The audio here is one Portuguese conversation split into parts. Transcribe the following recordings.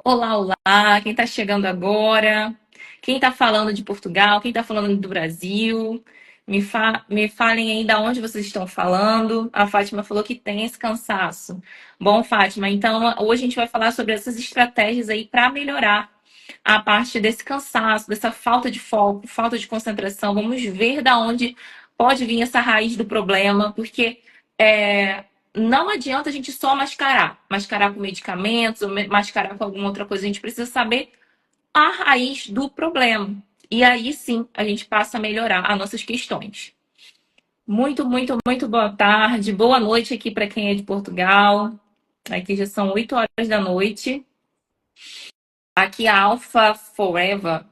Olá, olá, quem está chegando agora? Quem está falando de Portugal? Quem está falando do Brasil? Me falem aí de onde vocês estão falando. A Fátima falou que tem esse cansaço. Bom, Fátima, então hoje a gente vai falar sobre essas estratégias aí para melhorar a parte desse cansaço, dessa falta de foco, falta de concentração. Vamos ver da onde pode vir essa raiz do problema, porque não adianta a gente só mascarar com medicamentos, ou mascarar com alguma outra coisa. A gente precisa saber a raiz do problema. E aí sim a gente passa a melhorar as nossas questões. Muito, muito, muito boa tarde. Boa noite aqui para quem é de Portugal. Aqui já são 8 horas da noite. Aqui a Alpha Forever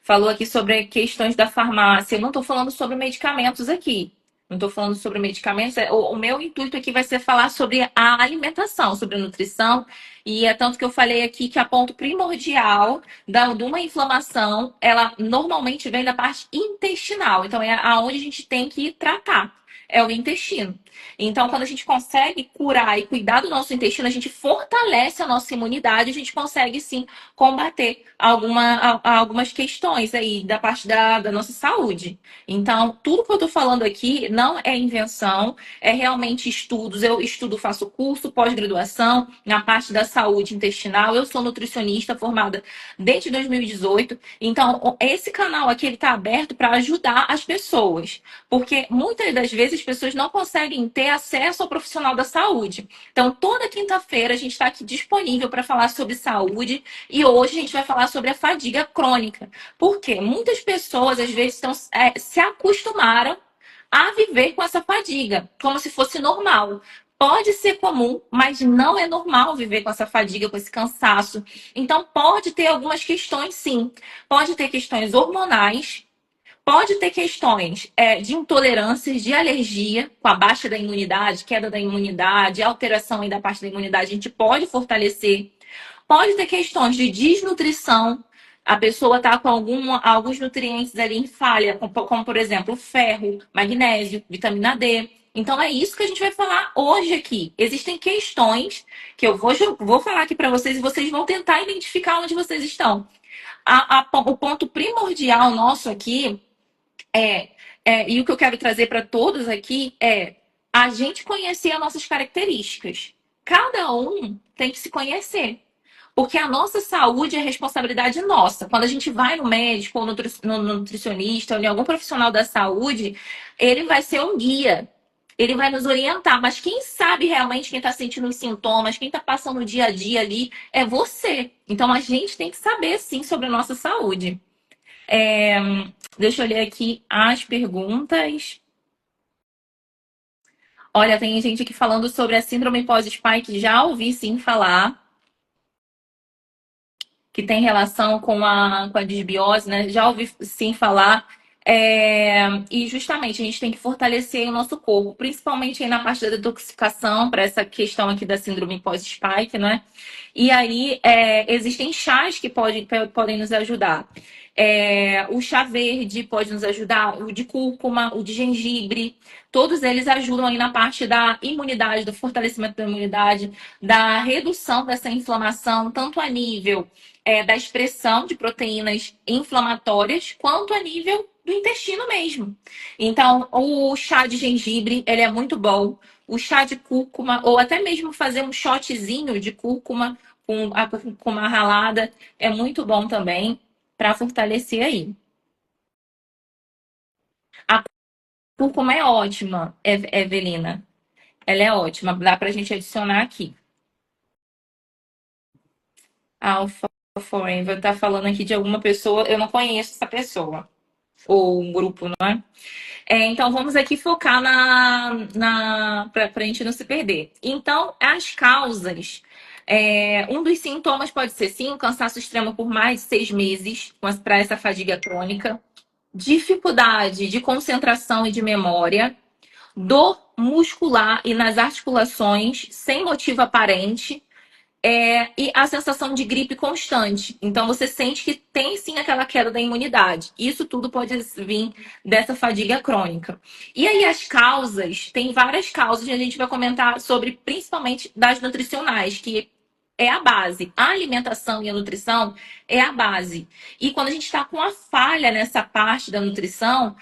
falou aqui sobre questões da farmácia. Eu não estou falando sobre medicamentos aqui. Não estou falando sobre medicamentos. O meu intuito aqui vai ser falar sobre a alimentação, sobre a nutrição. E é tanto que eu falei aqui que a ponto primordial de uma inflamação, ela normalmente vem da parte intestinal. Então, é aonde a gente tem que tratar. É o intestino. Então, quando a gente consegue curar e cuidar do nosso intestino, a gente fortalece a nossa imunidade, a gente consegue sim combater algumas questões aí da parte da nossa saúde. Então, tudo que eu estou falando aqui não é invenção, é realmente estudos. Eu estudo, faço curso, pós-graduação na parte da saúde intestinal. Eu sou nutricionista formada desde 2018. Então, esse canal aqui ele está aberto para ajudar as pessoas, porque muitas das vezes as pessoas não conseguem ter acesso ao profissional da saúde. Então, toda quinta-feira a gente está aqui disponível para falar sobre saúde e hoje a gente vai falar sobre a fadiga crônica. Porque muitas pessoas, às vezes, se acostumaram a viver com essa fadiga, como se fosse normal. Pode ser comum, mas não é normal viver com essa fadiga, com esse cansaço. Então, pode ter algumas questões, sim. Pode ter questões hormonais, pode ter questões de intolerâncias, de alergia, com a baixa da imunidade, queda da imunidade, alteração aí da parte da imunidade, a gente pode fortalecer. Pode ter questões de desnutrição. A pessoa está com alguns nutrientes ali em falha, como, por exemplo, ferro, magnésio, vitamina D. Então é isso que a gente vai falar hoje aqui. Existem questões que eu vou falar aqui para vocês e vocês vão tentar identificar onde vocês estão. O ponto primordial nosso aqui e o que eu quero trazer para todos aqui é a gente conhecer as nossas características. Cada um tem que se conhecer. Porque a nossa saúde é responsabilidade nossa. Quando a gente vai no médico, ou no nutricionista, ou em algum profissional da saúde, ele vai ser um guia. Ele vai nos orientar. Mas quem sabe realmente, quem está sentindo os sintomas, quem está passando o dia a dia ali, é você. Então a gente tem que saber, sim, sobre a nossa saúde. Deixa eu ler aqui as perguntas. Olha, tem gente aqui falando sobre a síndrome pós-spike. Já ouvi sim falar que tem relação com a desbiose, né? Já ouvi sim falar. E justamente a gente tem que fortalecer o nosso corpo, principalmente aí na parte da detoxificação, para essa questão aqui da síndrome pós-spike, né? E aí existem chás que podem nos ajudar. O chá verde pode nos ajudar, o de cúrcuma, o de gengibre, todos eles ajudam aí na parte da imunidade, do fortalecimento da imunidade, da redução dessa inflamação, tanto a nível da expressão de proteínas inflamatórias, quanto a nível do intestino mesmo. Então, o chá de gengibre, ele é muito bom. O chá de cúrcuma, ou até mesmo fazer um shotzinho de cúrcuma com uma ralada, é muito bom também para fortalecer aí. A cúrcuma é ótima, Evelina. Ela é ótima. Dá pra gente adicionar aqui. Alpha Forever tá falando aqui de alguma pessoa. Eu não conheço essa pessoa. Ou um grupo, não é? Então, vamos aqui focar para a gente não se perder. Então, as causas. Um dos sintomas pode ser, sim, um cansaço extremo por mais de 6 meses, para essa fadiga crônica. Dificuldade de concentração e de memória. Dor muscular e nas articulações, sem motivo aparente. E a sensação de gripe constante. Então, você sente que tem sim aquela queda da imunidade. Isso tudo pode vir dessa fadiga crônica. E aí, as causas, tem várias causas, e a gente vai comentar sobre, principalmente, das nutricionais, que é a base. A alimentação e a nutrição é a base. E quando a gente está com a falha nessa parte da nutrição,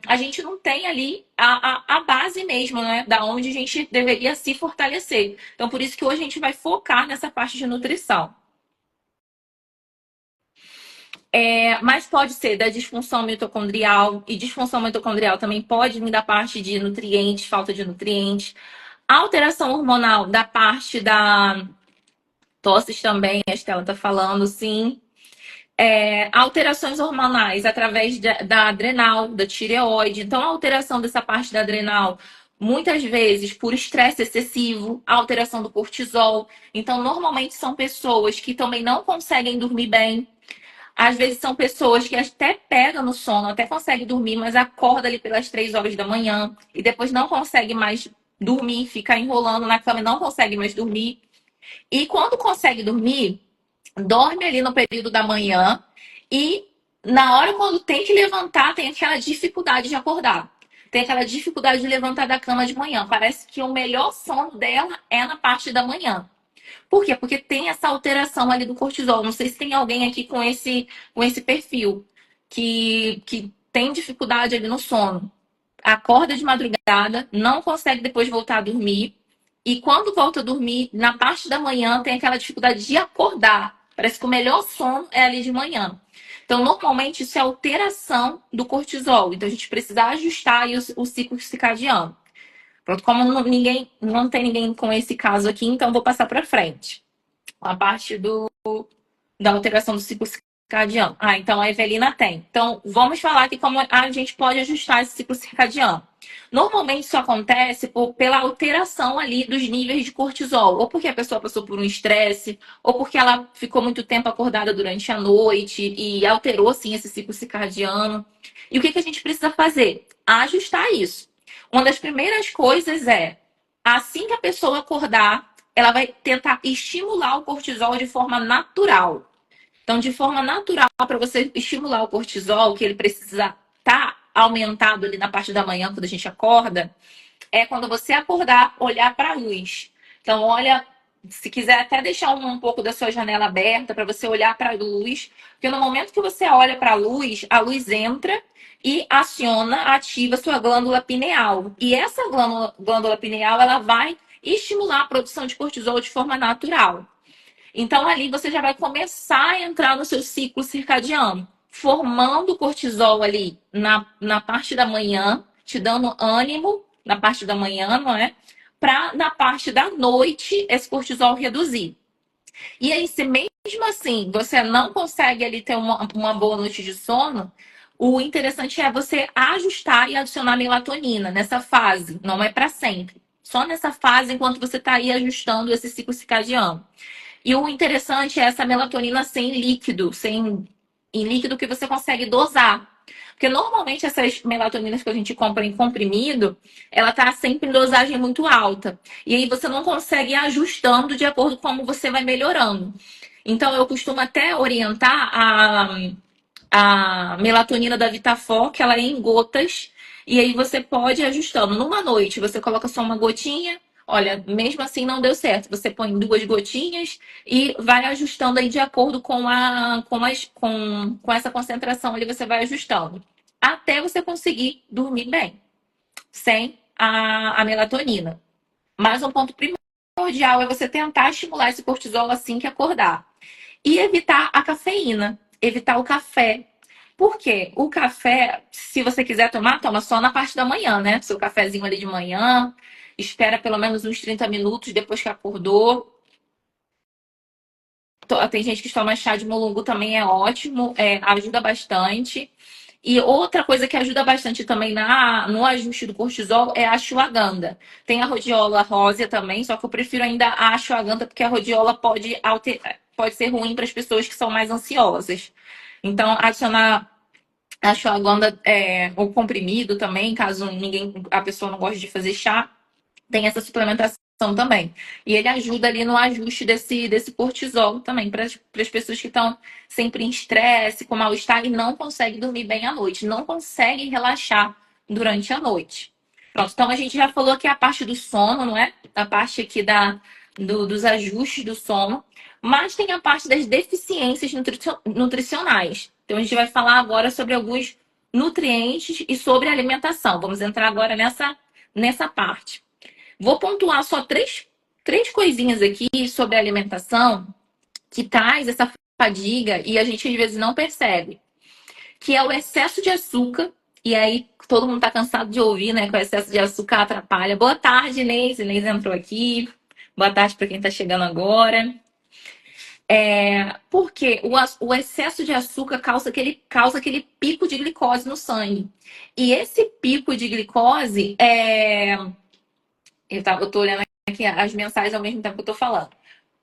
a gente não tem ali a base mesmo, né? Da onde a gente deveria se fortalecer. Então, por isso que hoje a gente vai focar nessa parte de nutrição. Mas pode ser da disfunção mitocondrial, e disfunção mitocondrial também pode vir da parte de nutrientes, falta de nutrientes. Alteração hormonal da parte da tosses também, a Estela está falando, sim. Alterações hormonais através da adrenal, da tireoide. Então, a alteração dessa parte da adrenal, muitas vezes por estresse excessivo, a alteração do cortisol. Então, normalmente são pessoas que também não conseguem dormir bem. Às vezes são pessoas que até pegam no sono, até conseguem dormir, mas acorda ali pelas 3 horas da manhã e depois não consegue mais dormir, fica enrolando na cama e não consegue mais dormir. E quando consegue dormir, dorme ali no período da manhã e na hora quando tem que levantar, tem aquela dificuldade de acordar. Tem aquela dificuldade de levantar da cama de manhã. Parece que o melhor sono dela é na parte da manhã. Por quê? Porque tem essa alteração ali do cortisol. Não sei se tem alguém aqui com esse perfil que tem dificuldade ali no sono. Acorda de madrugada, não consegue depois voltar a dormir. E quando volta a dormir, na parte da manhã, tem aquela dificuldade de acordar. Parece que o melhor sono é ali de manhã. Então, normalmente, isso é alteração do cortisol. Então, a gente precisa ajustar aí o ciclo circadiano. Pronto, como não tem ninguém com esse caso aqui, então vou passar para frente. A parte da alteração do ciclo circadiano. Então a Evelina tem. Então, vamos falar aqui como a gente pode ajustar esse ciclo circadiano. Normalmente isso acontece pela alteração ali dos níveis de cortisol, ou porque a pessoa passou por um estresse, ou porque ela ficou muito tempo acordada durante a noite e alterou sim esse ciclo circadiano. E o que a gente precisa fazer? Ajustar isso. Uma das primeiras coisas é, assim que a pessoa acordar, ela vai tentar estimular o cortisol de forma natural. Então, de forma natural, para você estimular o cortisol, que ele precisa estar aumentado ali na parte da manhã, quando a gente acorda, é quando você acordar, olhar para a luz. Então, olha, se quiser até deixar um pouco da sua janela aberta para você olhar para a luz, porque no momento que você olha para a luz entra e ativa sua glândula pineal. E essa glândula pineal, ela vai estimular a produção de cortisol de forma natural. Então, ali você já vai começar a entrar no seu ciclo circadiano, formando cortisol ali na parte da manhã, te dando ânimo na parte da manhã, não é? Para na parte da noite esse cortisol reduzir. E aí, se mesmo assim você não consegue ali ter uma boa noite de sono, o interessante é você ajustar e adicionar melatonina nessa fase, não é para sempre. Só nessa fase, enquanto você está aí ajustando esse ciclo circadiano. E o interessante é essa melatonina sem líquido, em líquido que você consegue dosar. Porque normalmente essas melatoninas que a gente compra em comprimido, ela tá sempre em dosagem muito alta. E aí você não consegue ir ajustando de acordo com como você vai melhorando. Então eu costumo até orientar a melatonina da Vitafor, que ela é em gotas, e aí você pode ir ajustando. Numa noite, você coloca só uma gotinha, olha, mesmo assim não deu certo. Você põe 2 gotinhas e vai ajustando aí de acordo com essa concentração ali, você vai ajustando. Até você conseguir dormir bem, sem a melatonina. Mas um ponto primordial é você tentar estimular esse cortisol assim que acordar. E evitar a cafeína, evitar o café. Por quê? O café, se você quiser tomar, toma só na parte da manhã, né? Seu cafezinho ali de manhã, espera pelo menos uns 30 minutos depois que acordou. Tem gente que toma chá de molungu também, é ótimo, ajuda bastante. E outra coisa que ajuda bastante também no ajuste do cortisol é a ashwagandha. Tem a rhodiola rósea também, só que eu prefiro ainda a ashwagandha porque a rhodiola pode ser ruim para as pessoas que são mais ansiosas. Então, adicionar a ashwagandha, o comprimido também, caso a pessoa não goste de fazer chá, tem essa suplementação também. E ele ajuda ali no ajuste desse cortisol também, para as pessoas que estão sempre em estresse, com mal-estar e não conseguem dormir bem à noite, não conseguem relaxar durante a noite. Pronto, então a gente já falou aqui a parte do sono, não é? A parte aqui dos ajustes do sono, mas tem a parte das deficiências nutricionais. Então a gente vai falar agora sobre alguns nutrientes e sobre alimentação. Vamos entrar agora nessa parte. Vou pontuar só três coisinhas aqui sobre alimentação que traz essa fadiga e a gente às vezes não percebe, que é o excesso de açúcar. E aí todo mundo tá cansado de ouvir, né, que o excesso de açúcar atrapalha. Boa tarde, Inês. Inês entrou aqui. Boa tarde para quem tá chegando agora. Porque o excesso de açúcar causa aquele pico de glicose no sangue. E esse pico de glicose eu tô olhando aqui as mensagens ao mesmo tempo que eu tô falando.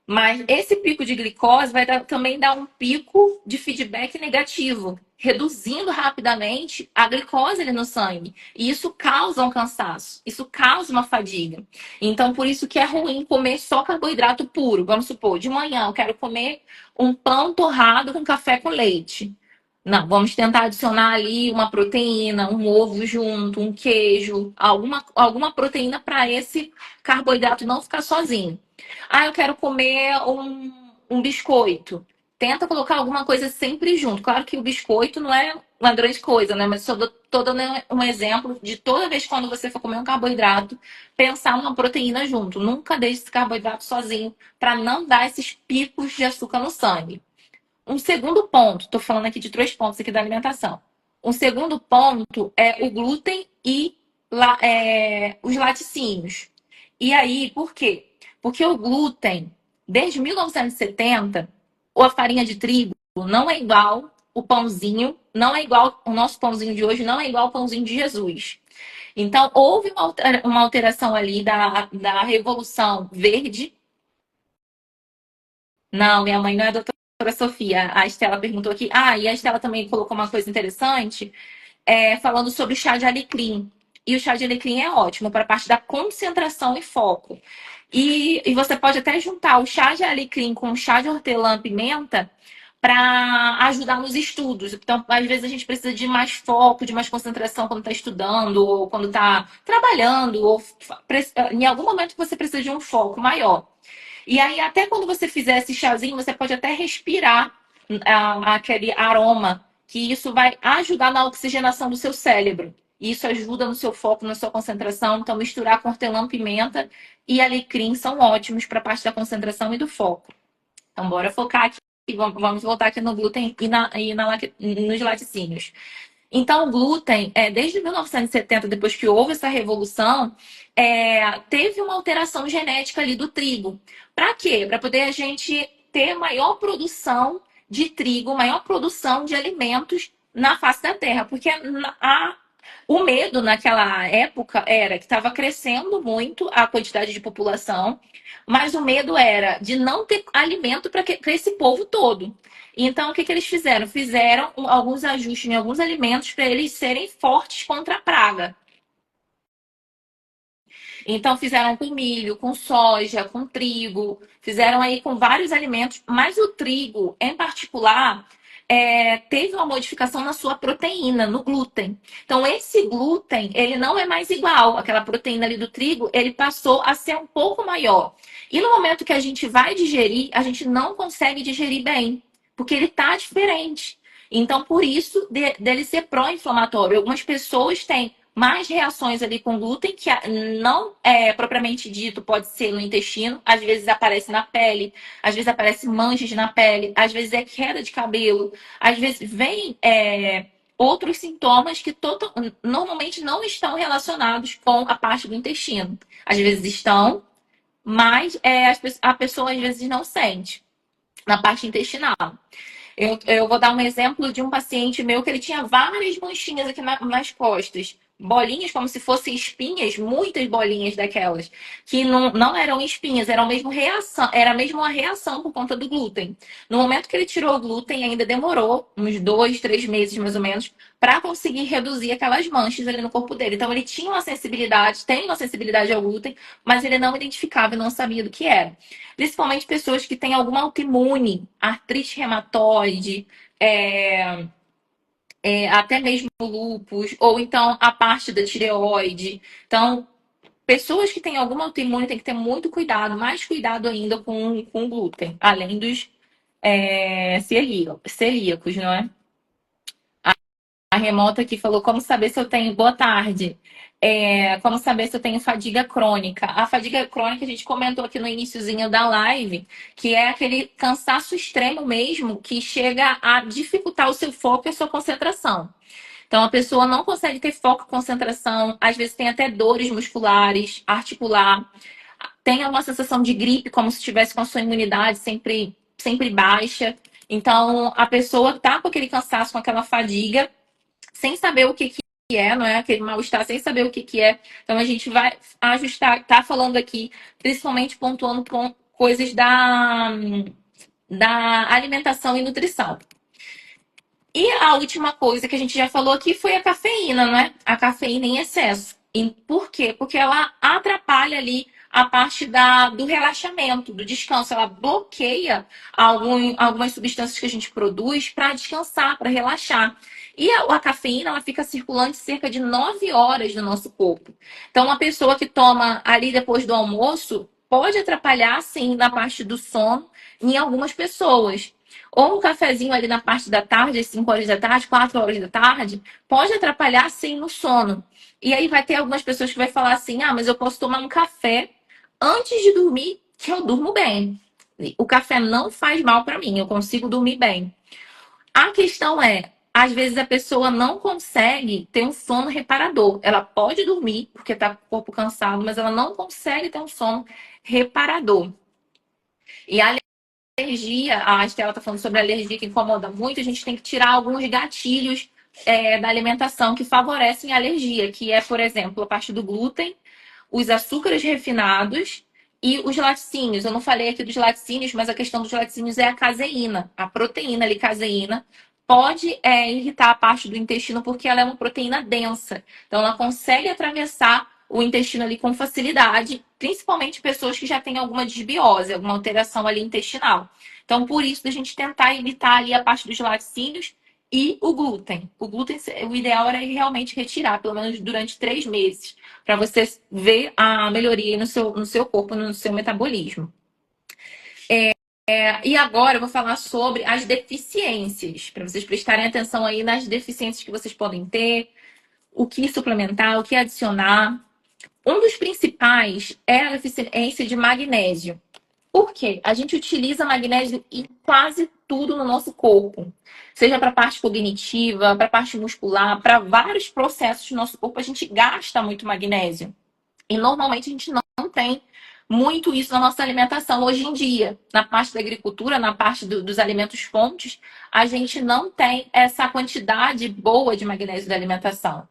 Mas esse pico de glicose também dar um pico de feedback negativo, reduzindo rapidamente a glicose ali no sangue. E isso causa um cansaço, isso causa uma fadiga. Então, por isso que é ruim comer só carboidrato puro. Vamos supor, de manhã eu quero comer um pão torrado com café com leite. Não, vamos tentar adicionar ali uma proteína, um ovo junto, um queijo, alguma proteína para esse carboidrato não ficar sozinho. Ah, eu quero comer um biscoito. Tenta colocar alguma coisa sempre junto. Claro que o biscoito não é uma grande coisa, né? Mas tô dando um exemplo de toda vez quando você for comer um carboidrato, pensar uma proteína junto. Nunca deixe esse carboidrato sozinho para não dar esses picos de açúcar no sangue. Um segundo ponto, estou falando aqui de 3 pontos aqui da alimentação. Um segundo ponto é o glúten e os laticínios. E aí, por quê? Porque o glúten, desde 1970, a farinha de trigo não é igual o pãozinho, não é igual o nosso pãozinho de hoje, não é igual o pãozinho de Jesus. Então, houve uma alteração ali da Revolução Verde. Não, minha mãe não é doutora Sofia. A Estela perguntou aqui. Ah, e a Estela também colocou uma coisa interessante, falando sobre o chá de alecrim. E o chá de alecrim é ótimo para a parte da concentração e foco. E você pode até juntar o chá de alecrim com o chá de hortelã-pimenta para ajudar nos estudos. Então, às vezes a gente precisa de mais foco, de mais concentração quando está estudando, ou quando está trabalhando, ou em algum momento você precisa de um foco maior. E aí, até quando você fizer esse chazinho, você pode até respirar aquele aroma, que isso vai ajudar na oxigenação do seu cérebro. E isso ajuda no seu foco, na sua concentração. Então, misturar com hortelã-pimenta e alecrim são ótimos para a parte da concentração e do foco. Então, bora focar aqui. Vamos voltar aqui no glúten nos laticínios. Então, o glúten, desde 1970, depois que houve essa revolução, teve uma alteração genética ali do trigo. Para quê? Para poder a gente ter maior produção de trigo, maior produção de alimentos na face da terra. Porque o medo naquela época era que estava crescendo muito a quantidade de população, mas o medo era de não ter alimento para esse povo todo. Então, o que eles fizeram? Fizeram alguns ajustes em alguns alimentos para eles serem fortes contra a praga. Então, fizeram com milho, com soja, com trigo, fizeram aí com vários alimentos, mas o trigo, em particular, teve uma modificação na sua proteína, no glúten. Então, esse glúten, ele não é mais igual, aquela proteína ali do trigo, ele passou a ser um pouco maior. E no momento que a gente vai digerir, a gente não consegue digerir bem, porque ele tá diferente. Então, por isso, dele ser pró-inflamatório. Algumas pessoas têm mais reações ali com glúten, que não é propriamente dito, pode ser no intestino, às vezes aparece na pele, às vezes aparece manchas na pele, às vezes é queda de cabelo, às vezes vem outros sintomas que normalmente não estão relacionados com a parte do intestino. Às vezes estão, mas a pessoa às vezes não sente na parte intestinal. Eu vou dar um exemplo de um paciente meu que ele tinha várias manchinhas aqui nas costas. Bolinhas como se fossem espinhas, muitas bolinhas daquelas, que não eram espinhas, eram mesmo reação, era mesmo uma reação por conta do glúten. No momento que ele tirou o glúten, ainda demorou uns 2, 3 meses mais ou menos, para conseguir reduzir aquelas manchas ali no corpo dele. Então ele tinha uma sensibilidade, tem uma sensibilidade ao glúten, mas ele não identificava e não sabia do que era. Principalmente pessoas que têm alguma autoimune, artrite reumatoide, até mesmo lúpus, ou então a parte da tireoide. Então, Pessoas que têm alguma autoimune têm que ter muito cuidado, mais cuidado ainda com o glúten, além dos celíacos, não é? A remota aqui falou como saber se eu tenho. Boa tarde. Como saber se eu tenho fadiga crônica. A fadiga crônica a gente comentou aqui no iniciozinho da live, que é aquele cansaço extremo mesmo que chega a dificultar o seu foco e a sua concentração. Então a pessoa não consegue ter foco e concentração, às vezes tem até dores musculares, articular, tem uma sensação de gripe, como se estivesse com a sua imunidade sempre baixa. Então a pessoa tá com aquele cansaço, com aquela fadiga sem saber o que é, não é? Aquele mal-estar, sem saber o que é. Então a gente vai ajustar, tá falando aqui, principalmente pontuando com coisas da alimentação e nutrição. E a última coisa que a gente já falou aqui foi a cafeína, não é? A cafeína em excesso. E por quê? Porque ela atrapalha ali a parte do relaxamento, do descanso. Ela bloqueia algumas substâncias que a gente produz para descansar, para relaxar. E a cafeína, ela fica circulante cerca de 9 horas no nosso corpo. Então, uma pessoa que toma ali depois do almoço pode atrapalhar, sim, na parte do sono em algumas pessoas. Ou um cafezinho ali na parte da tarde, às 5 horas da tarde, 4 horas da tarde, pode atrapalhar sim no sono. E aí vai ter algumas pessoas que vai falar assim: ah, mas eu posso tomar um café antes de dormir, que eu durmo bem. O café não faz mal para mim, eu consigo dormir bem. A questão é, às vezes a pessoa não consegue ter um sono reparador. Ela pode dormir porque está com o corpo cansado, mas ela não consegue ter um sono reparador. E a alergia, a Estela está falando sobre alergia que incomoda muito, a gente tem que tirar alguns gatilhos da alimentação que favorecem a alergia, que é, por exemplo, a parte do glúten, os açúcares refinados e os laticínios. Eu não falei aqui dos laticínios, mas a questão dos laticínios é a caseína, a proteína ali, caseína. Pode irritar a parte do intestino porque ela é uma proteína densa. Então, ela consegue atravessar o intestino ali com facilidade, principalmente pessoas que já têm alguma desbiose, alguma alteração ali intestinal. Então, por isso, a gente tentar evitar ali a parte dos laticínios e o glúten. O glúten, o ideal era realmente retirar, pelo menos durante 3 meses, para você ver a melhoria no seu corpo, no seu metabolismo. E agora eu vou falar sobre as deficiências, para vocês prestarem atenção aí nas deficiências que vocês podem ter, o que suplementar, o que adicionar. Um dos principais é a deficiência de magnésio. Por quê? A gente utiliza magnésio em quase tudo no nosso corpo. Seja para a parte cognitiva, para a parte muscular, para vários processos do nosso corpo, a gente gasta muito magnésio. E normalmente a gente não tem muito isso na nossa alimentação hoje em dia. Na parte da agricultura, na parte dos alimentos fontes, a gente não tem essa quantidade boa de magnésio da alimentação.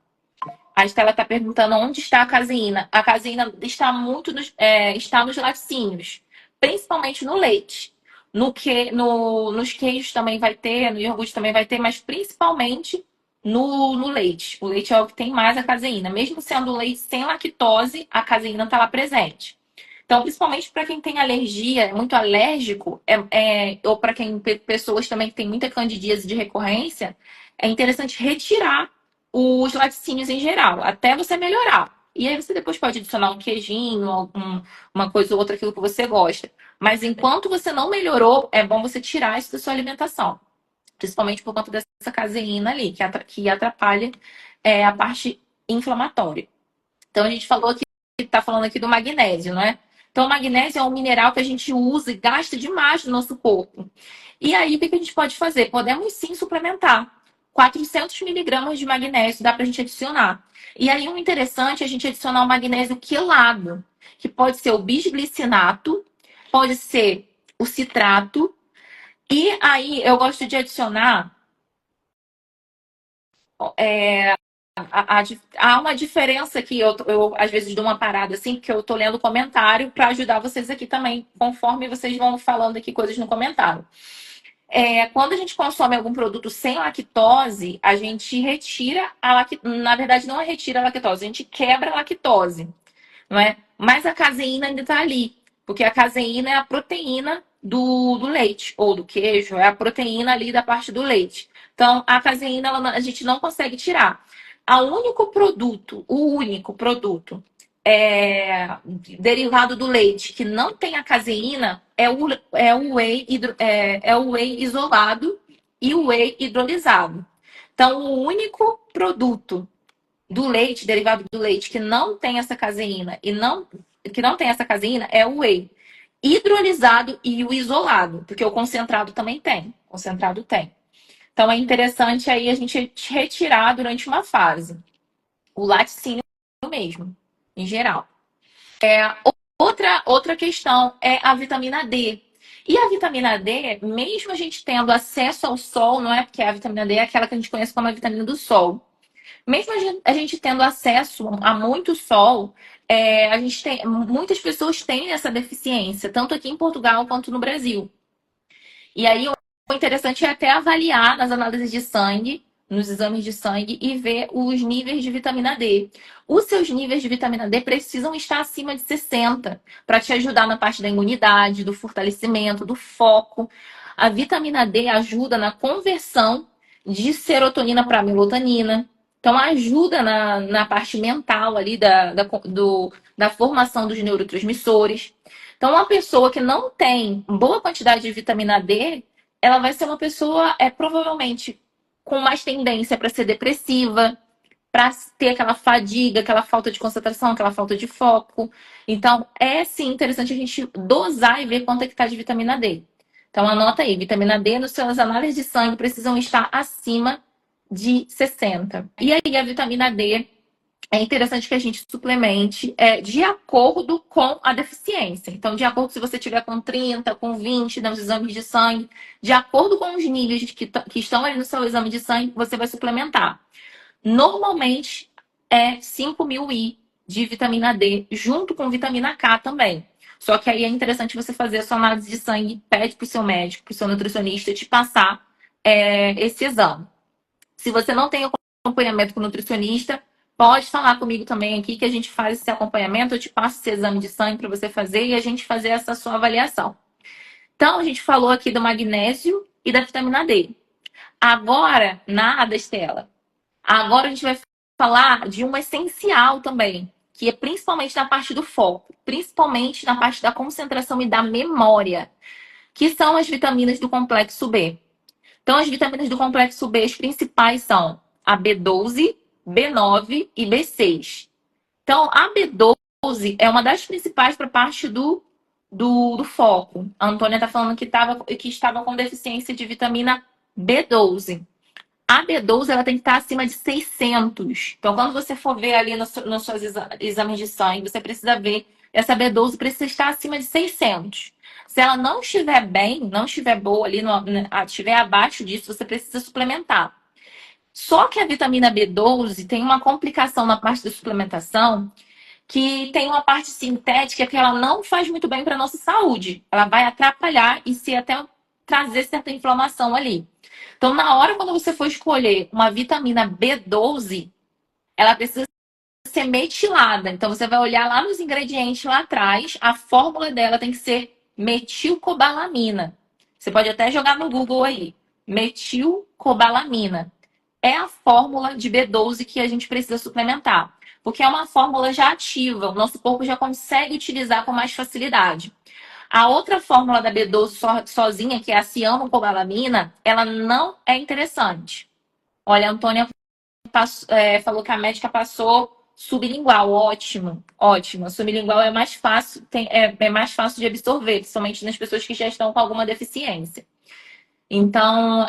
A Estela está perguntando onde está a caseína. A caseína está está nos laticínios, principalmente no leite. Nos queijos também vai ter, no iogurte também vai ter, mas principalmente no leite. O leite é o que tem mais a caseína. Mesmo sendo leite sem lactose, a caseína está lá presente. Então, principalmente para quem tem alergia, é muito alérgico, ou para quem pessoas também que têm muita candidíase de recorrência, é interessante retirar os laticínios em geral, até você melhorar. E aí você depois pode adicionar um queijinho, uma coisa ou outra, aquilo que você gosta. Mas enquanto você não melhorou, é bom você tirar isso da sua alimentação. Principalmente por conta dessa caseína ali, que atrapalha a parte inflamatória. Então a gente falou aqui, está falando aqui do magnésio, não é? Então o magnésio é um mineral que a gente usa e gasta demais no nosso corpo. E aí o que a gente pode fazer? Podemos sim suplementar. 400 miligramas de magnésio dá para a gente adicionar. E aí o interessante é a gente adicionar o magnésio quelado, que pode ser o bisglicinato, pode ser o citrato. E aí eu gosto de adicionar há uma diferença aqui, eu às vezes dou uma parada assim, porque eu tô lendo o comentário para ajudar vocês aqui também, conforme vocês vão falando aqui coisas no comentário. Quando a gente consome algum produto sem lactose, a gente retira a lactose. Na verdade, não é retira a lactose, a gente quebra a lactose, não é? Mas a caseína ainda está ali, porque a caseína é a proteína do leite, ou do queijo, é a proteína ali da parte do leite. Então, a caseína a gente não consegue tirar. O único produto derivado do leite que não tem a caseína é o whey isolado e o whey hidrolisado. Então, o único produto do leite, derivado do leite, que não tem essa caseína que não tem essa caseína é o whey hidrolisado e o isolado, porque o concentrado também tem. O concentrado tem. Então é interessante aí a gente retirar durante uma fase. O laticínio mesmo, em geral. Outra questão é a vitamina D. E a vitamina D, mesmo a gente tendo acesso ao sol, não é porque a vitamina D é aquela que a gente conhece como a vitamina do sol. Mesmo a gente tendo acesso a muito sol, muitas pessoas têm essa deficiência, tanto aqui em Portugal quanto no Brasil. E aí o interessante é até avaliar nas análises de sangue, nos exames de sangue e ver os níveis de vitamina D. Os seus níveis de vitamina D precisam estar acima de 60 para te ajudar na parte da imunidade, do fortalecimento, do foco. A vitamina D ajuda na conversão de serotonina para melatonina. Então, ajuda na parte mental ali da formação dos neurotransmissores. Então, uma pessoa que não tem boa quantidade de vitamina D, ela vai ser uma pessoa, provavelmente, com mais tendência para ser depressiva, para ter aquela fadiga, aquela falta de concentração, aquela falta de foco. Então, é sim interessante a gente dosar e ver quanto é que está de vitamina D. Então, anota aí, vitamina D nas suas análises de sangue precisam estar acima de 60. E aí, a vitamina D é interessante que a gente suplemente de acordo com a deficiência. Então, de acordo se você tiver com 30, com 20 nos exames de sangue, de acordo com os níveis que estão ali no seu exame de sangue, você vai suplementar. Normalmente é 5.000 I de vitamina D, junto com vitamina K também. Só que aí é interessante você fazer a sua análise de sangue, pede para o seu médico, para o seu nutricionista te passar esse exame. Se você não tem acompanhamento com o nutricionista, pode falar comigo também aqui que a gente faz esse acompanhamento, eu te passo esse exame de sangue para você fazer e a gente fazer essa sua avaliação. Então, a gente falou aqui do magnésio e da vitamina D. Agora, nada, Estela. Agora a gente vai falar de um essencial também, que é principalmente na parte do foco, principalmente na parte da concentração e da memória, que são as vitaminas do complexo B. Então, as vitaminas do complexo B, as principais são a B12, B9 e B6. Então, a B12 é uma das principais para a parte do foco. A Antônia está falando que estava com deficiência de vitamina B12. A B12 ela tem que estar acima de 600. Então, quando você for ver ali nos seus exames de sangue, você precisa ver essa B12 precisa estar acima de 600. Se ela não estiver bem, não estiver boa ali, estiver abaixo disso, você precisa suplementar. Só que a vitamina B12 tem uma complicação na parte da suplementação, que tem uma parte sintética que ela não faz muito bem para a nossa saúde. Ela vai atrapalhar e se até trazer certa inflamação ali. Então, na hora quando você for escolher uma vitamina B12, ela precisa ser metilada. Então, você vai olhar lá nos ingredientes lá atrás, a fórmula dela tem que ser metilcobalamina. Você pode até jogar no Google aí. Metilcobalamina. É a fórmula de B12 que a gente precisa suplementar. Porque é uma fórmula já ativa. O nosso corpo já consegue utilizar com mais facilidade. A outra fórmula da B12 sozinha, que é a cianocobalamina, ela não é interessante. Olha, a Antônia falou que a médica passou sublingual. Ótimo, ótimo. A sublingual é mais fácil, é mais fácil de absorver, principalmente nas pessoas que já estão com alguma deficiência. Então,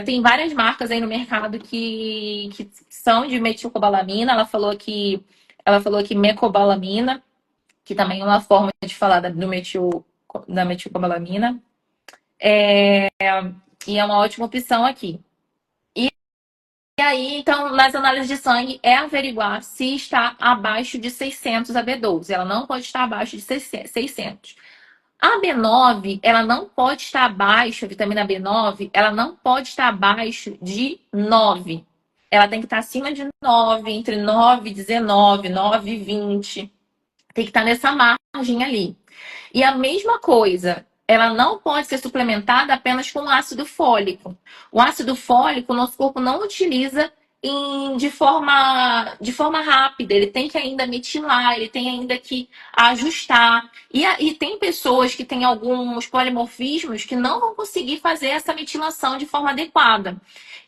tem várias marcas aí no mercado que são de metilcobalamina. Ela falou aqui mecobalamina, que também é uma forma de falar da metilcobalamina. E é uma ótima opção aqui. E aí, então, nas análises de sangue, é averiguar se está abaixo de 600 a B12. Ela não pode estar abaixo de 600. A B9, ela não pode estar abaixo, a vitamina B9, ela não pode estar abaixo de 9. Ela tem que estar acima de 9, entre 9 e 19, 9 e 20. Tem que estar nessa margem ali. E a mesma coisa, ela não pode ser suplementada apenas com ácido fólico. O ácido fólico, o nosso corpo não utiliza de forma rápida, ele tem que ainda metilar, ele tem ainda que ajustar. E tem pessoas que têm alguns polimorfismos que não vão conseguir fazer essa metilação de forma adequada.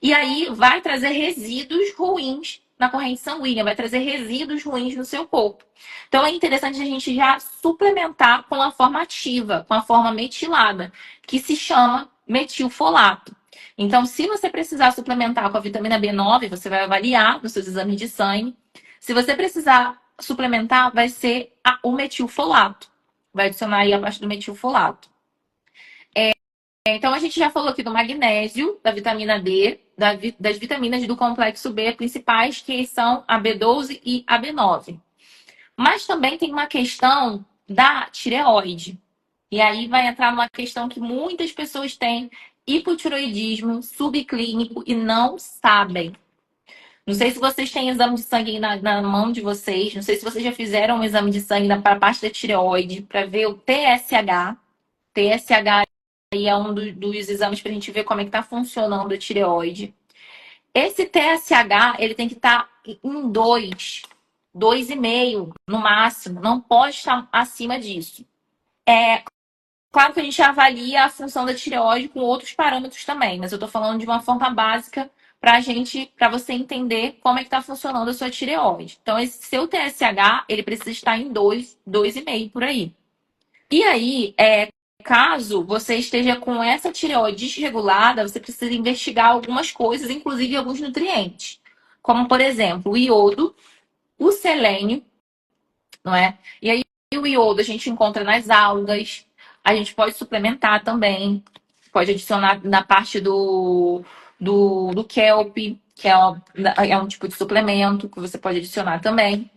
E aí vai trazer resíduos ruins na corrente sanguínea, vai trazer resíduos ruins no seu corpo. Então é interessante a gente já suplementar com a forma ativa, com a forma metilada, que se chama metilfolato. Então, se você precisar suplementar com a vitamina B9, você vai avaliar nos seus exames de sangue. Se você precisar suplementar, vai ser o metilfolato. Vai adicionar aí a parte do metilfolato. Então, a gente já falou aqui do magnésio, da vitamina D, das vitaminas do complexo B principais, que são a B12 e a B9. Mas também tem uma questão da tireoide. E aí vai entrar numa questão que muitas pessoas têm hipotiroidismo subclínico e não sabem. Não sei se vocês têm exame de sangue aí na mão de vocês. Não sei se vocês já fizeram um exame de sangue para a parte da tireoide para ver o TSH. TSH aí é um dos exames para a gente ver como é que está funcionando a tireoide. Esse TSH, ele tem que estar em 2,5 no máximo. Não pode estar acima disso. Claro que a gente avalia a função da tireoide com outros parâmetros também, mas eu estou falando de uma forma básica para você entender como é que está funcionando a sua tireoide. Então, esse seu TSH, ele precisa estar em 2,5 por aí. E aí, caso você esteja com essa tireoide desregulada, você precisa investigar algumas coisas, inclusive alguns nutrientes. Como, por exemplo, o iodo, o selênio, não é? E aí, o iodo a gente encontra nas algas, a gente pode suplementar também, pode adicionar na parte do kelp, que é um tipo de suplemento que você pode adicionar também.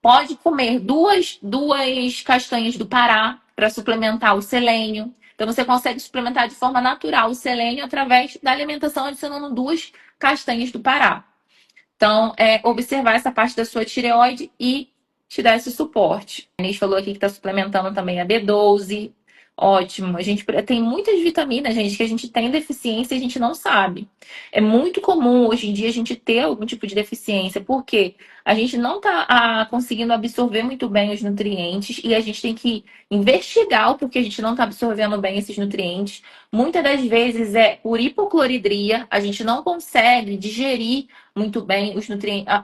Pode comer duas castanhas do Pará para suplementar o selênio. Então, você consegue suplementar de forma natural o selênio através da alimentação, adicionando duas castanhas do Pará. Então, observar essa parte da sua tireoide e te dar esse suporte. A Inês falou aqui que está suplementando também a B12. Ótimo. A gente tem muitas vitaminas, gente, que a gente tem deficiência e a gente não sabe. É muito comum hoje em dia a gente ter algum tipo de deficiência, porque a gente não está conseguindo absorver muito bem os nutrientes e a gente tem que investigar o porquê a gente não está absorvendo bem esses nutrientes. Muitas das vezes é por hipocloridria, a gente não consegue digerir muito bem os nutrientes,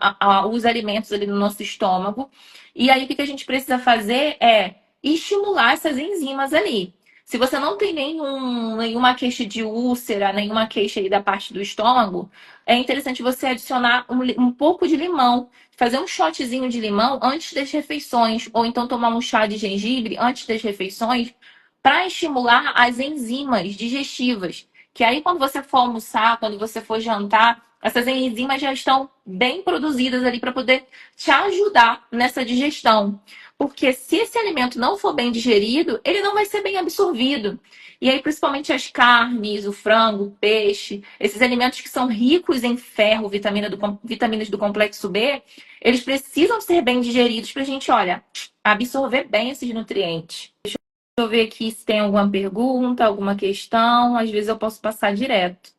os alimentos ali no nosso estômago. E aí, o que a gente precisa fazer é estimular essas enzimas ali. Se você não tem nenhuma queixa de úlcera, nenhuma queixa aí da parte do estômago, é interessante você adicionar um pouco de limão, fazer um shotzinho de limão antes das refeições, ou então tomar um chá de gengibre antes das refeições, para estimular as enzimas digestivas. Que aí, quando você for almoçar, quando você for jantar, essas enzimas já estão bem produzidas ali para poder te ajudar nessa digestão. Porque se esse alimento não for bem digerido, ele não vai ser bem absorvido. E aí, principalmente as carnes, o frango, o peixe, esses alimentos que são ricos em ferro, vitaminas do complexo B, eles precisam ser bem digeridos para a gente, olha, absorver bem esses nutrientes. Deixa eu ver aqui se tem alguma pergunta, alguma questão. Às vezes eu posso passar direto.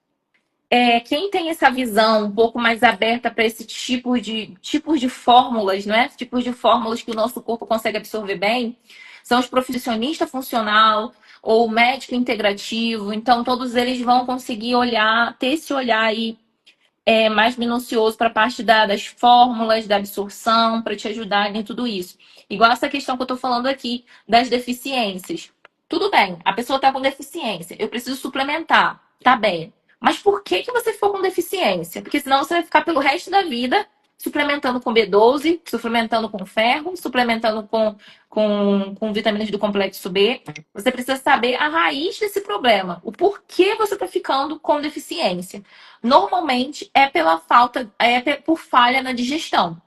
Quem tem essa visão um pouco mais aberta para esse tipos de fórmulas, não é? Tipos de fórmulas que o nosso corpo consegue absorver bem, são os profissionistas funcional ou médico integrativo. Então, todos eles vão conseguir ter esse olhar aí mais minucioso para a parte das fórmulas, da absorção, para te ajudar em tudo isso. Igual essa questão que eu estou falando aqui das deficiências. Tudo bem, a pessoa está com deficiência, eu preciso suplementar, tá bem. Mas por que você ficou com deficiência? Porque senão você vai ficar pelo resto da vida suplementando com B12, suplementando com ferro, suplementando com vitaminas do complexo B. Você precisa saber a raiz desse problema, o porquê você está ficando com deficiência. Normalmente é pela por falha na digestão.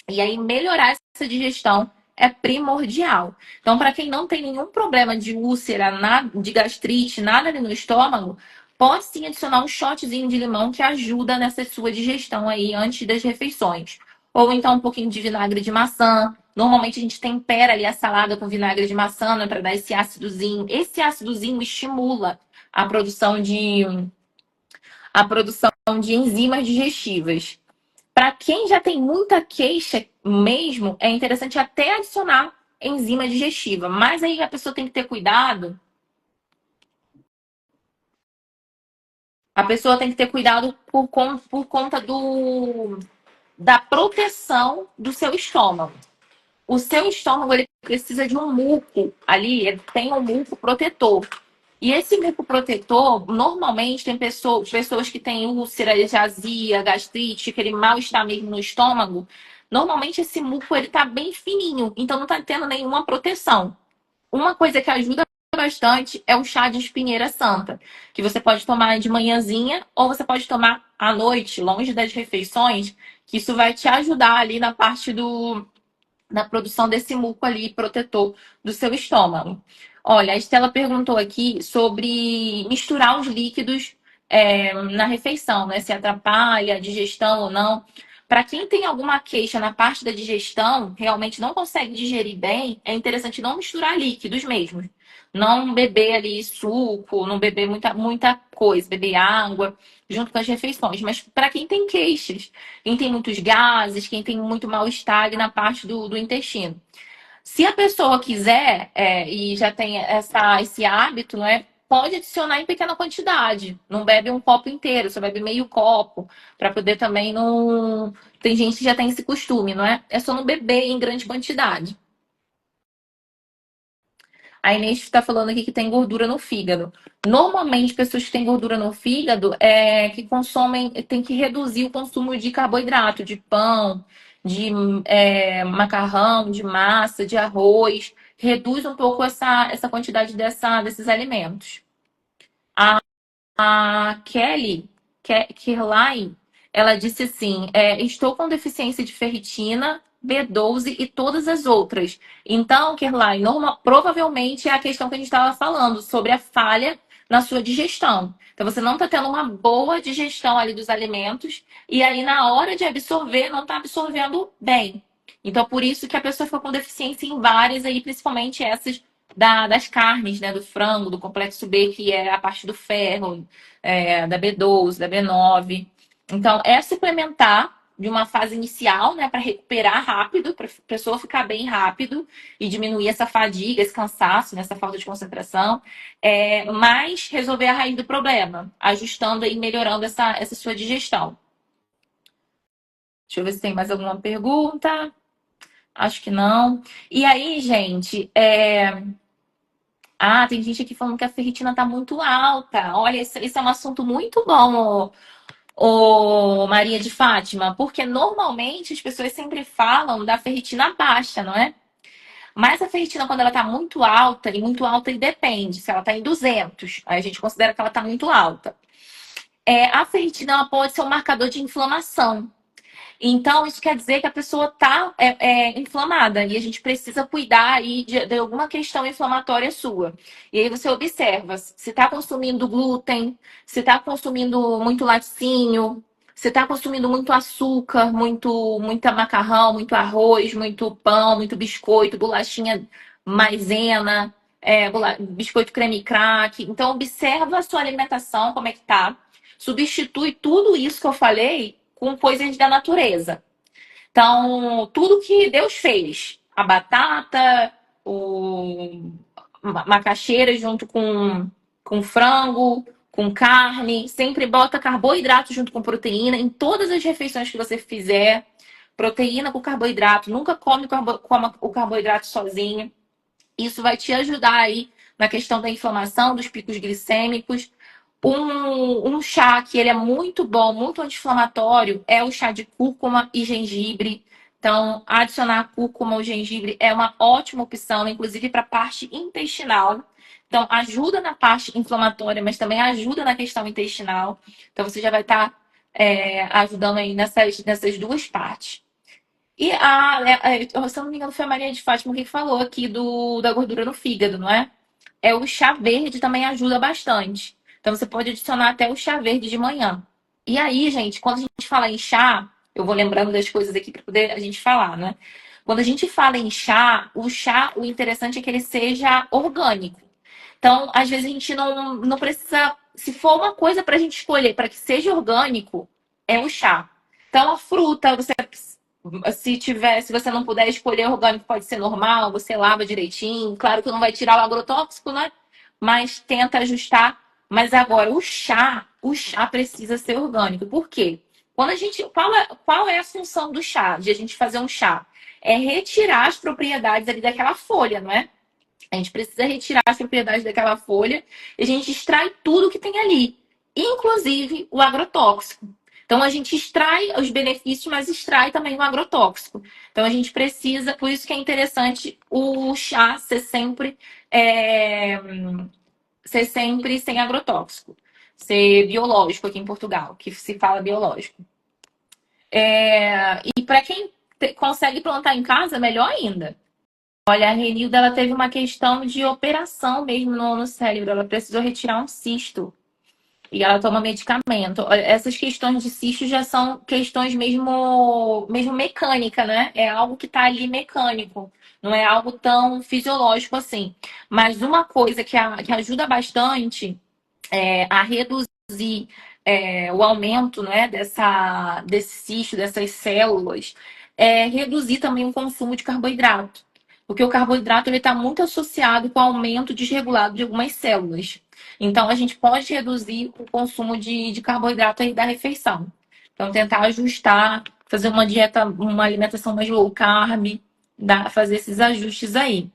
E aí, melhorar essa digestão é primordial. Então, para quem não tem nenhum problema de úlcera, de gastrite, nada ali no estômago, pode sim adicionar um shotzinho de limão que ajuda nessa sua digestão aí antes das refeições. Ou então um pouquinho de vinagre de maçã. Normalmente a gente tempera ali a salada com vinagre de maçã, né, para dar esse ácidozinho. Esse ácidozinho estimula a produção de enzimas digestivas. Para quem já tem muita queixa mesmo, é interessante até adicionar enzima digestiva. Mas aí a pessoa tem que ter cuidado. A pessoa tem que ter cuidado por conta da proteção do seu estômago. O seu estômago ele precisa de um muco ali, ele tem um muco protetor. E esse muco protetor, normalmente, tem pessoas que têm úlcera, azia, gastrite, aquele mal-estar mesmo no estômago. Normalmente, esse muco ele tá bem fininho, então não tá tendo nenhuma proteção. Uma coisa que ajuda bastante é o chá de espinheira santa, que você pode tomar de manhãzinha ou você pode tomar à noite, longe das refeições, que isso vai te ajudar ali na parte na produção desse muco ali protetor do seu estômago. Olha, a Estela perguntou aqui sobre misturar os líquidos na refeição, né? Se atrapalha a digestão ou não. Para quem tem alguma queixa na parte da digestão, realmente não consegue digerir bem, é interessante não misturar líquidos mesmo. Não beber ali suco, não beber muita coisa, beber água junto com as refeições. Mas para quem tem queixas, quem tem muitos gases, quem tem muito mal-estar na parte do intestino. Se a pessoa quiser e já tem esse hábito, não é? Pode adicionar em pequena quantidade. Não bebe um copo inteiro, só bebe meio copo, para poder também não. Tem gente que já tem esse costume, não é? É só não beber em grande quantidade. A Inês está falando aqui que tem gordura no fígado. Normalmente, pessoas que têm gordura no fígado que consomem, tem que reduzir o consumo de carboidrato, de pão, de macarrão, de massa, de arroz. Reduz um pouco essa quantidade desses alimentos. A Kirline, ela disse assim: estou com deficiência de ferritina, B12 e todas as outras. Então, Kirline, provavelmente é a questão que a gente estava falando sobre a falha na sua digestão. Então, você não está tendo uma boa digestão ali dos alimentos e aí na hora de absorver, não está absorvendo bem. Então, por isso que a pessoa ficou com deficiência em várias aí, principalmente essas das carnes, né? Do frango, do complexo B, que é a parte do ferro, da B12, da B9. Então, é suplementar de uma fase inicial, né, para recuperar rápido, para a pessoa ficar bem rápido e diminuir essa fadiga, esse cansaço, né, essa falta de concentração, mas resolver a raiz do problema, ajustando e melhorando essa sua digestão. Deixa eu ver se tem mais alguma pergunta. Acho que não. E aí, gente, tem gente aqui falando que a ferritina tá muito alta. Olha, esse é um assunto muito bom, Maria de Fátima, porque normalmente as pessoas sempre falam da ferritina baixa, não é? Mas a ferritina, quando ela tá muito alta e depende, se ela tá em 200, aí a gente considera que ela tá muito alta. A ferritina ela pode ser um marcador de inflamação. Então, isso quer dizer que a pessoa está inflamada e a gente precisa cuidar aí de alguma questão inflamatória sua. E aí você observa se está consumindo glúten, se está consumindo muito laticínio, se está consumindo muito açúcar, muita macarrão, muito arroz, muito pão, muito biscoito, bolachinha maisena, biscoito creme crack. Então, observa a sua alimentação, como é que tá. Substitui tudo isso que eu falei com coisas da natureza. Então, tudo que Deus fez, a batata, macaxeira junto com frango, com carne, sempre bota carboidrato junto com proteína em todas as refeições que você fizer. Proteína com carboidrato, nunca coma o carboidrato sozinho. Isso vai te ajudar aí na questão da inflamação, dos picos glicêmicos. Um chá que ele é muito bom, muito anti-inflamatório, é o chá de cúrcuma e gengibre. Então, adicionar cúrcuma ou gengibre é uma ótima opção, inclusive para a parte intestinal. Então, ajuda na parte inflamatória, mas também ajuda na questão intestinal. Então, você já vai estar ajudando aí nessas duas partes. E se eu não me engano, foi a Maria de Fátima que falou aqui da gordura no fígado, não é? O chá verde também ajuda bastante. Então você pode adicionar até o chá verde de manhã. E aí, gente, quando a gente fala em chá, eu vou lembrando das coisas aqui para poder a gente falar, né? Quando a gente fala em chá, o interessante é que ele seja orgânico. Então, às vezes a gente não precisa. Se for uma coisa para a gente escolher para que seja orgânico, é o chá. Então, a fruta, se você não puder escolher orgânico, pode ser normal, você lava direitinho. Claro que não vai tirar o agrotóxico, né? Mas tenta ajustar. Mas agora, o chá precisa ser orgânico. Por quê? Qual é a função do chá, de a gente fazer um chá? É retirar as propriedades ali daquela folha, não é? A gente precisa retirar as propriedades daquela folha e a gente extrai tudo que tem ali, inclusive o agrotóxico. Então a gente extrai os benefícios, mas extrai também o agrotóxico. Então a gente precisa, por isso que é interessante o chá é, ser sempre sem agrotóxico, ser biológico aqui em Portugal, que se fala biológico. E para quem consegue plantar em casa, melhor ainda. Olha, a Renilda, ela teve uma questão de operação mesmo no cérebro. Ela precisou retirar um cisto. E ela toma medicamento. Olha, essas questões de cisto já são questões mesmo mecânica, né? É algo que tá ali mecânico. Não é algo tão fisiológico assim. Mas uma coisa que ajuda bastante a reduzir o aumento, né, desse cisto, dessas células, reduzir também o consumo de carboidrato. Porque o carboidrato está muito associado com o aumento desregulado de algumas células. Então, a gente pode reduzir o consumo de carboidrato aí da refeição. Então, tentar ajustar, fazer uma dieta, uma alimentação mais low carb, fazer esses ajustes aí.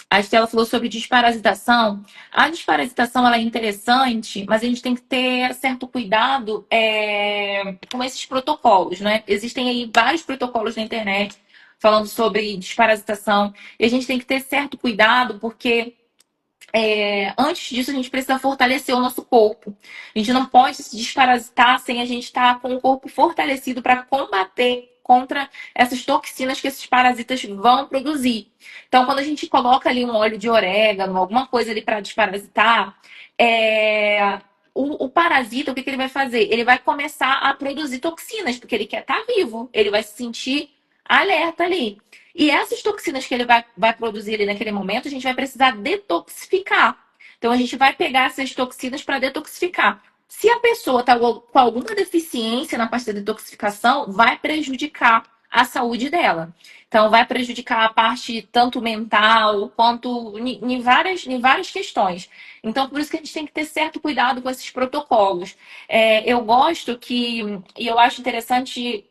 A Estela falou sobre desparasitação. A desparasitação ela é interessante, mas a gente tem que ter certo cuidado com esses protocolos, né? Existem aí vários protocolos na internet falando sobre desparasitação. E a gente tem que ter certo cuidado, porque antes disso, a gente precisa fortalecer o nosso corpo. A gente não pode se desparasitar sem a gente estar com o corpo fortalecido para combater contra essas toxinas que esses parasitas vão produzir. Então, quando a gente coloca ali um óleo de orégano, alguma coisa ali para desparasitar, o parasita, o que ele vai fazer? Ele vai começar a produzir toxinas, porque ele quer estar vivo, ele vai se sentir alerta ali. E essas toxinas que ele vai produzir ali naquele momento, a gente vai precisar detoxificar. Então, a gente vai pegar essas toxinas para detoxificar. Se a pessoa está com alguma deficiência na parte da detoxificação, vai prejudicar a saúde dela. Então, vai prejudicar a parte tanto mental quanto em várias questões. Então, por isso que a gente tem que ter certo cuidado com esses protocolos. Eu gosto e eu acho interessante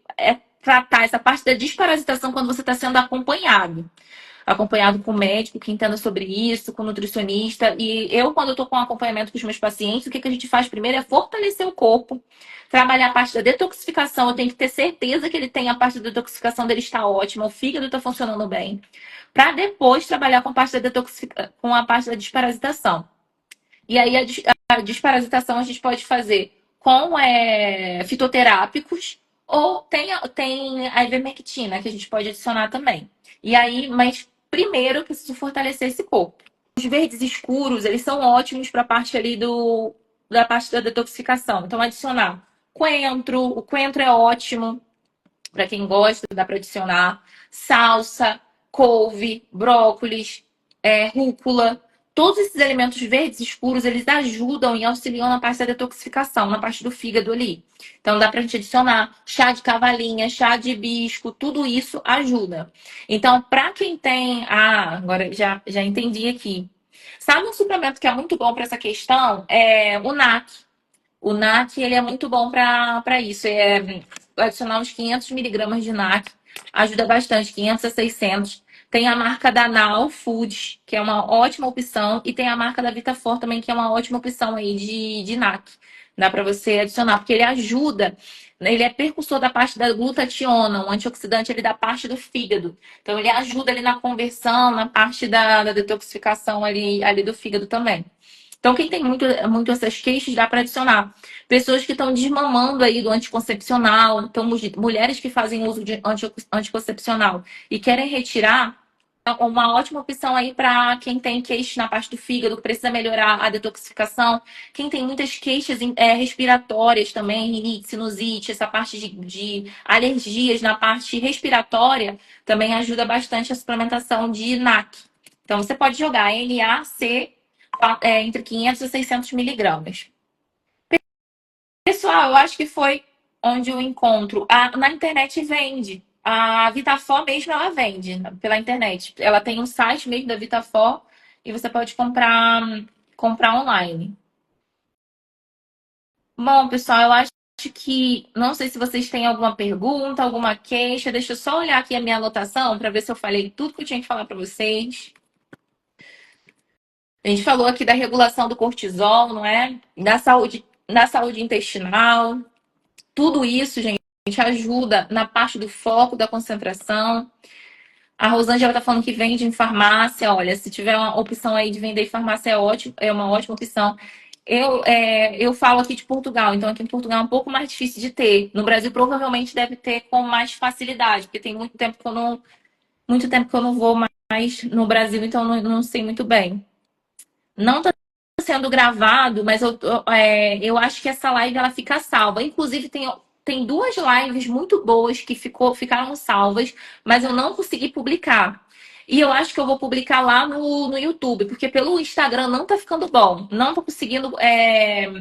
tratar essa parte da desparasitação quando você está sendo acompanhado com o médico que entenda sobre isso, com o nutricionista. E eu, quando eu estou com acompanhamento com os meus pacientes, o que a gente faz primeiro é fortalecer o corpo, trabalhar a parte da detoxificação. Eu tenho que ter certeza que ele tem a parte da detoxificação dele está ótima, o fígado está funcionando bem, para depois trabalhar com com a parte da desparasitação. E aí a desparasitação a gente pode fazer com fitoterápicos ou tem a ivermectina que a gente pode adicionar também. E aí, mas primeiro eu preciso fortalecer esse corpo. Os verdes escuros, eles são ótimos para a parte ali da parte da detoxificação. Então, adicionar coentro. O coentro é ótimo para quem gosta, dá para adicionar salsa, couve, brócolis, rúcula. Todos esses elementos verdes escuros, eles ajudam e auxiliam na parte da detoxificação, na parte do fígado ali. Então, dá pra gente adicionar chá de cavalinha, chá de hibisco, tudo isso ajuda. Então, para quem tem... agora já entendi aqui. Sabe um suplemento que é muito bom para essa questão? É o NAC. O NAC, ele é muito bom para isso. Adicionar uns 500 miligramas de NAC. Ajuda bastante, 500 a 600. Tem a marca da Now Foods, que é uma ótima opção. E tem a marca da Vitafor também, que é uma ótima opção aí de NAC. Dá para você adicionar, porque ele ajuda. Ele é percussor da parte da glutationa, um antioxidante ali da parte do fígado. Então, ele ajuda ali na conversão, na parte da detoxificação ali do fígado também. Então, quem tem muito essas queixas, dá para adicionar. Pessoas que estão desmamando aí do anticoncepcional, então mulheres que fazem uso de anticoncepcional e querem retirar, é uma ótima opção aí para quem tem queixas na parte do fígado, que precisa melhorar a detoxificação. Quem tem muitas queixas respiratórias também, rinite, sinusite, essa parte de alergias na parte respiratória, também ajuda bastante a suplementação de NAC. Então, você pode jogar NAC entre 500 e 600 miligramas. Pessoal, eu acho que foi onde eu encontro. Na internet vende. A Vitafor mesmo ela vende pela internet. Ela tem um site mesmo da Vitafor e você pode comprar online. Bom, pessoal, eu acho que não sei se vocês têm alguma pergunta, alguma queixa. Deixa eu só olhar aqui a minha anotação para ver se eu falei tudo que eu tinha que falar para vocês. A gente falou aqui da regulação do cortisol, não é? Da saúde intestinal. Tudo isso, gente, ajuda na parte do foco, da concentração. A Rosângela está falando que vende em farmácia. Olha, se tiver uma opção aí de vender em farmácia, é ótimo, é uma ótima opção. Eu falo aqui de Portugal, então aqui em Portugal é um pouco mais difícil de ter. No Brasil, provavelmente deve ter com mais facilidade, porque tem muito tempo que eu não vou mais no Brasil, então não sei muito bem. Não está sendo gravado, mas eu acho que essa live ela fica salva. Inclusive, tem duas lives muito boas que ficaram salvas, mas eu não consegui publicar. E eu acho que eu vou publicar lá no YouTube, porque pelo Instagram não tá ficando bom. Não tô conseguindo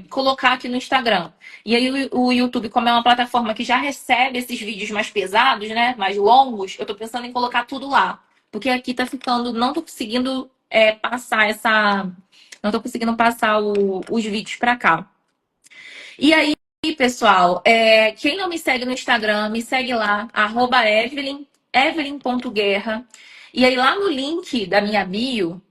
colocar aqui no Instagram. E aí o YouTube, como é uma plataforma que já recebe esses vídeos mais pesados, né? Mais longos, eu tô pensando em colocar tudo lá. Porque aqui tá ficando, não tô conseguindo passar essa. Não tô conseguindo passar os vídeos para cá. E aí, pessoal, quem não me segue no Instagram, me segue lá, @Evelyn, Evelyn.guerra. E aí, lá no link da minha bio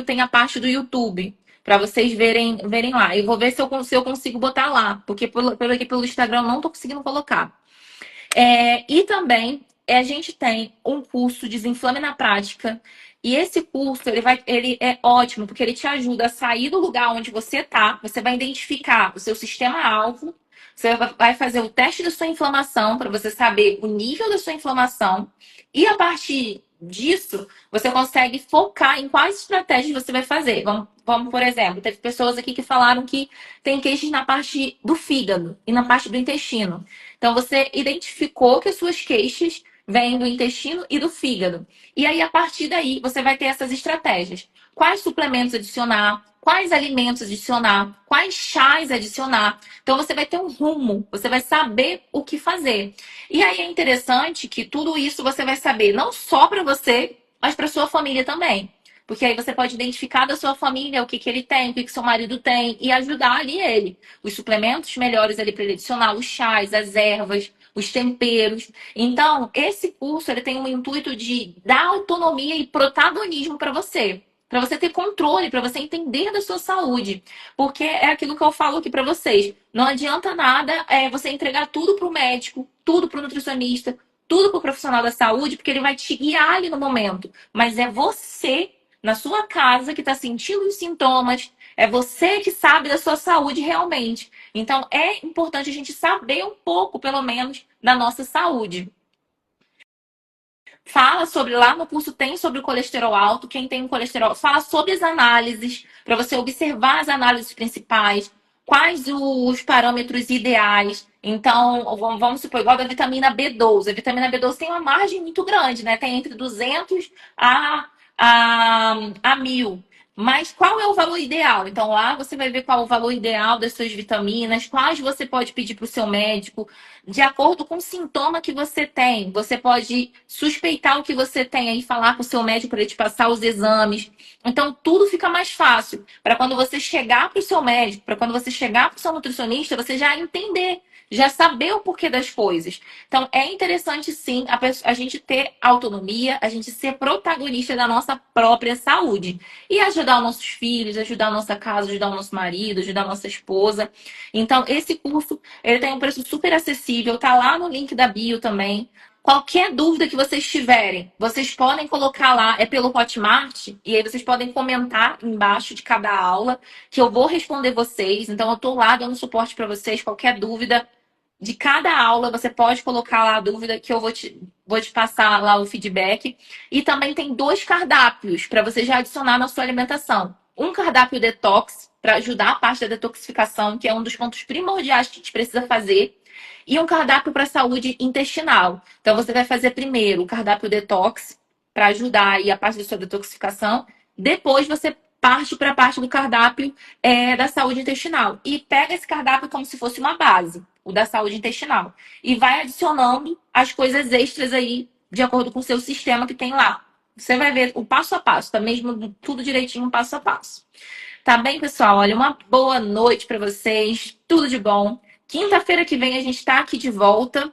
tem a parte do YouTube, para vocês verem lá. Eu vou ver se eu consigo botar lá, porque pelo Instagram eu não tô conseguindo colocar. E também a gente tem um curso Desinflame na Prática. E esse curso ele é ótimo, porque ele te ajuda a sair do lugar onde você está. Você vai identificar o seu sistema-alvo. Você vai fazer o teste da sua inflamação para você saber o nível da sua inflamação. E a partir disso, você consegue focar em quais estratégias você vai fazer. Vamos, por exemplo, teve pessoas aqui que falaram que tem queixas na parte do fígado e na parte do intestino. Então, você identificou que as suas queixas vêm do intestino e do fígado. E aí, a partir daí, você vai ter essas estratégias. Quais suplementos adicionar? Quais alimentos adicionar? Quais chás adicionar? Então, você vai ter um rumo. Você vai saber o que fazer. E aí, é interessante que tudo isso você vai saber não só para você, mas para sua família também. Porque aí você pode identificar da sua família o que ele tem, o que seu marido tem e ajudar ali ele. Os suplementos melhores ali para ele adicionar, os chás, as ervas, os temperos. Então, esse curso ele tem um intuito de dar autonomia e protagonismo para você. Para você ter controle, para você entender da sua saúde. Porque é aquilo que eu falo aqui para vocês. Não adianta nada você entregar tudo para o médico, tudo para o nutricionista, tudo para o profissional da saúde, porque ele vai te guiar ali no momento. Mas é você na sua casa que está sentindo os sintomas, é você que sabe da sua saúde realmente. Então, é importante a gente saber um pouco, pelo menos, da nossa saúde. Fala sobre, lá no curso tem sobre o colesterol alto, quem tem um colesterol, fala sobre as análises, para você observar as análises principais, quais os parâmetros ideais. Então, vamos supor, igual da vitamina B12. A vitamina B12 tem uma margem muito grande, né? Tem entre 200 a 1000. Mas qual é o valor ideal? Então, lá você vai ver qual é o valor ideal das suas vitaminas, quais você pode pedir para o seu médico, de acordo com o sintoma que você tem. Você pode suspeitar o que você tem e falar com o seu médico para ele te passar os exames. Então, tudo fica mais fácil para quando você chegar para o seu médico, para quando você chegar para o seu nutricionista, você já entender, já saber o porquê das coisas. Então, é interessante, sim, a gente ter autonomia, a gente ser protagonista da nossa própria saúde. E ajudar os nossos filhos, ajudar a nossa casa, ajudar o nosso marido, ajudar a nossa esposa. Então, esse curso, ele tem um preço super acessível, tá lá no link da bio também. Qualquer dúvida que vocês tiverem, vocês podem colocar lá, é pelo Hotmart, e aí vocês podem comentar embaixo de cada aula, que eu vou responder vocês. Então, eu tô lá dando suporte para vocês, qualquer dúvida de cada aula, você pode colocar lá a dúvida que eu vou te passar lá o feedback. E também tem 2 cardápios para você já adicionar na sua alimentação. Um cardápio detox, para ajudar a parte da detoxificação, que é um dos pontos primordiais que a gente precisa fazer. E um cardápio para saúde intestinal. Então, você vai fazer primeiro o cardápio detox, para ajudar aí a parte da sua detoxificação. Depois, você parte para a parte do cardápio da saúde intestinal. E pega esse cardápio como se fosse uma base, o da saúde intestinal. E vai adicionando as coisas extras aí, de acordo com o seu sistema que tem lá. Você vai ver o passo a passo, tá mesmo tudo direitinho, passo a passo. Tá bem, pessoal? Olha, uma boa noite para vocês. Tudo de bom. Quinta-feira que vem a gente tá aqui de volta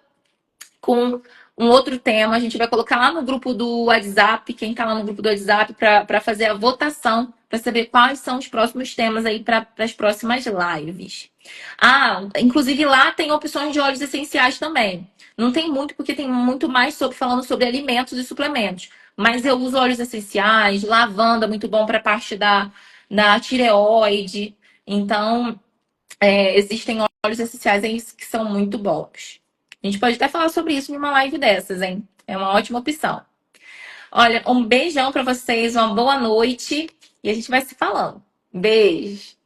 com um outro tema. A gente vai colocar lá no grupo do WhatsApp, quem tá lá no grupo do WhatsApp, para fazer a votação, para saber quais são os próximos temas aí para as próximas lives. Ah, inclusive lá tem opções de óleos essenciais também. Não tem muito, porque tem muito mais falando sobre alimentos e suplementos. Mas eu uso óleos essenciais, lavanda, muito bom para a parte da tireoide. Então, existem óleos essenciais aí que são muito bons. A gente pode até falar sobre isso em uma live dessas, hein? É uma ótima opção. Olha, um beijão para vocês, uma boa noite e a gente vai se falando. Beijo!